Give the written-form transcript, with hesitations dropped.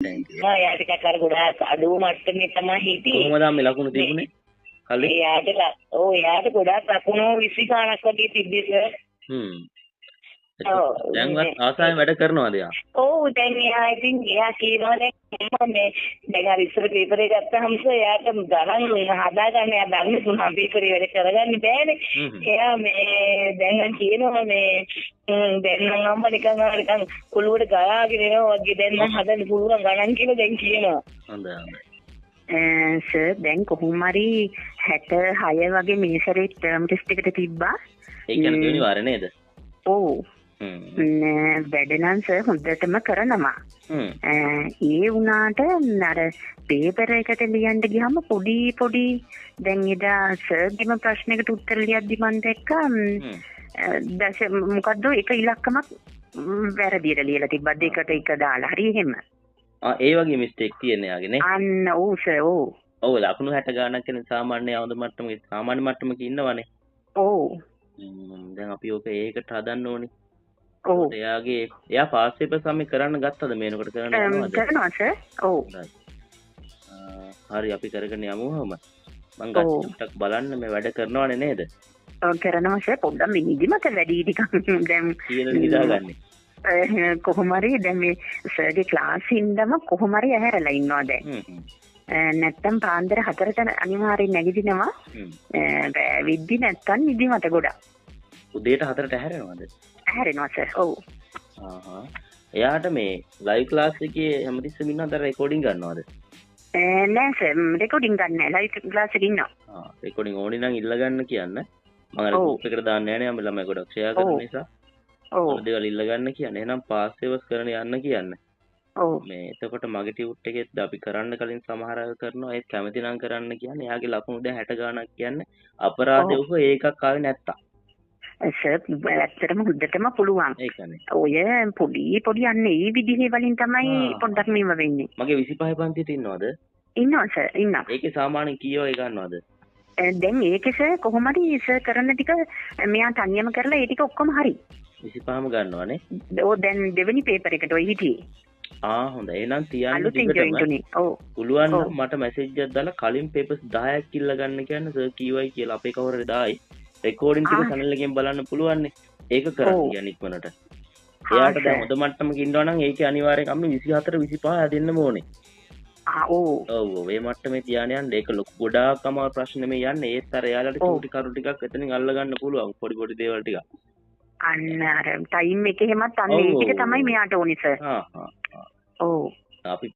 thank you. එයාට ටිකක් අර ගොඩාක් අඩු මට්ටමේ තමයි හිටියේ. කොහොමද මේ ලකුණු තිබුණේ? කලින් එයාට ගොඩාක් ලකුණු 20 ගණක් වගේ තිබ්බේ සර්. දැන්වත් ආසාවෙන් වැඩ කරනවද එයා? ඔව් දැන් එයා ඉතින් එයා කියනවා දැන් අර ඉස්සර පේපර් එක ගත්තාම එයාට ගණන් හදාගන්න එයා දන්නේ තුනක් පේපරේ වැඩ කරගන්න බෑනේ. එයා දැන් කියනවා දැන් නම් අම්මා නිකන් කුළුවට ගලාගෙන එනවා වගේ දැන් නම් හදන්න පුළුවන් ගණන් කියලා දැන් කියනවා. හොඳයි හොඳයි. සර් දැන් කොහොම හරි 66 වගේ මේ සැරේ ටර්ම් ටෙස්ට් එකට තිබ්බා. ඒ කියන්නේ අනිවාර්ය නේද? ඔව්. වැඩ නම් සර් හොඳටම කරනවා. ඒ වුණාට අර පේපර් එකට ලියන්න ගියාම පොඩි දැන් එදා සර්ගෙම ප්‍රශ්නයකට උත්තර ලියද්දි මම දැක්කා මොකද්ද එක ඉලක්කමක් වැරදියට ලියලා තිබ්බා දෙකට එක දාලා හරි එහෙම. ඒ වගේ මිස්ටේක් තියෙන යාගේ නේ. අන්න ඔව් සර් ඔව්. ඔව් ලකුණු 60 ගානක් කියන්නේ සාමාන්‍ය අවුද මට්ටමක සාමාන්‍ය මට්ටමක ඉන්නවනේ. ඔව්. දැන් අපි ඔක ඒකට හදන්න ඕනේ. ඔව්. එයා පාස් පේපර් සම්මි කරන්න ගත්තද මේනකොට කරන්න යනවද? කරනවා සර්. ඔව්. හරි අපි කරගෙන යමු මම ගත්තට බලන්න මේ වැඩ කරනවනේ නේද? ඔව් කරනවා සර් පොඩ්ඩක් මිනිදිමත වැඩි ටිකක් දැන් කියලා නිදාගන්නේ. කොහොම හරි දැන් මේ සර්ගේ ක්ලාස් ඉඳන්ම කොහොම හරි ඇහැරලා ඉන්නවා දැන්. නැත්තම් පාන්දර 4ට අනිවාර්යෙන් නැගිටිනවා. විද්දි නැත්තම් නිදිමත ගොඩක්. උදේට 4ට ඇහැරෙනවද? ඇහැරෙනවා සර්. ඔව්. එයාට මේ ලයිව් ක්ලාස් එකේ හැමතිස්සෙම ඉන්නවද රෙකෝඩින් ගන්නවද? නෑ සර් රෙකෝඩින් ගන්න නෑ ලයිව් ක්ලාස් එකේ ඉන්නවා. රෙකෝඩින් ඕනේ නම් ඉල්ල ගන්න කියන්න. මම අර ගෲප් එකට දාන්නේ නෑනේ අපි ළමයි ගොඩක් ෂෙයා කරන නිසා. ඔව්. දේවල් ඉල්ල ගන්න කියන්නේ. එහෙනම් පාස් සේවස් කරන යන්න කියන්න. ඔව්. මේ එතකොට මගේ ටියුට් එකෙත් අපි කරන්න කලින් සමහර අය කරනවා ඒත් කැමති නම් කරන්න කියන්නේ. එයාගේ ලකුණු දැන් 60 ගාණක් කියන්නේ අපරාධය උස ඒකක් ආවේ නැත්තම්. සර් ඇත්තටම හොඳටම පුළුවන්. ඒකනේ. ඔය පොඩි අන්න ඒ විදිහේ වලින් තමයි පොඩ්ඩක් මේව වෙන්නේ. මගේ 25 පන්තියට ඉන්නවද? ඉන්නවා සර් ඉන්නවා. ඒකේ සාමාන්‍යයෙන් කීයෝ ඒ ගන්නවද? දැන් ඒකේ සර් කොහොම හරි සර් කරන ටික මෙයා තනියම කරලා ඒ ටික ඔක්කොම හරි. 25ම ගන්නවනේ. ඔව් දැන් දෙවෙනි පේපර් එකට ඔය හිටියේ. හොඳයි. එහෙනම් තියන්න අලුතින් ජොයින් උනේ. ඔව්. පුළුවන් නම් මට මැසේජ් එකක් දාලා කලින් පේපර්ස් 10ක් ඉල්ල ගන්න කියන්න සර් කීවයි කියලා අපේ කවුරුරි දායි. රෙකෝඩින් ටික channel එකෙන් බලන්න පුළුවන් නේ. ඒක කරන්න කියන්නේ ඉක්මනට. එයාට දැන් හොඳ මට්ටමක ඉන්නවා නම් ඒකේ අනිවාර්යෙන් අපි 24 25 හැදෙන්න ඕනේ. ඔව්. ඔව් මේ මට්ටමේ තියාගෙන යන්න ඒක ලොකු ගොඩාක් අමාරු ප්‍රශ්න නෙමෙයි යන්නේ. ඒත් අර එයාලට චූටි කරු ටිකක් එතනින් අල්ල ගන්න පුළුවන්. පොඩි දේවල් ටිකක්. අන්න අර ටයිම් එකේ හැමත් අන්න ඒ ටික තමයි මෙයාට ඕනේ සර්. ඔව්. අපි